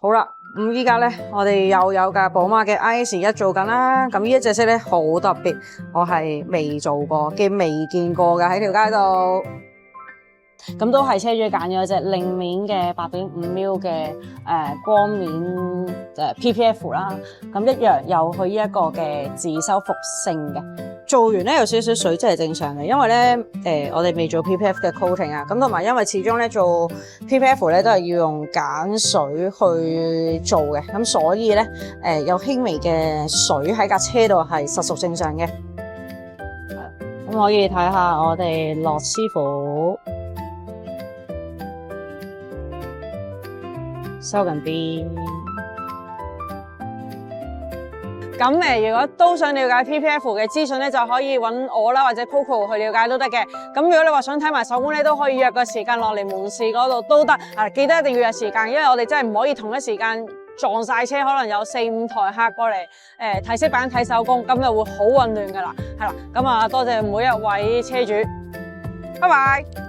好啦，咁依家咧，我哋又有架寶馬嘅 IS1 做緊啦。咁呢一隻色咧好特別，我係未做過嘅，未見過㗎喺條街度。咁都係車主揀咗隻令面嘅8.5mm嘅光面PPF 啦。咁一樣有佢呢一個嘅自修復性嘅。做完咧有少少水質係正常嘅，因為咧我哋未做 PPF 嘅 coating 啊，咁同埋因為始終咧做 PPF 咧都係要用鹼水去做嘅，咁所以咧有輕微嘅水喺架車度係實屬正常嘅。咁可以睇下我哋樂師傅收緊邊。咁如果都想了解 PPF 嘅資訊咧，就可以揾我啦，或者 Coco 去了解都得嘅。咁如果你話想睇埋手工咧，都可以約個時間落嚟門市嗰度都得。記得一定要約時間，因為我哋真係唔可以同一時間撞晒車，可能有4、5台客過嚟睇色板睇手工，咁就會好混亂噶啦。係啦，咁多謝每一位車主，拜拜。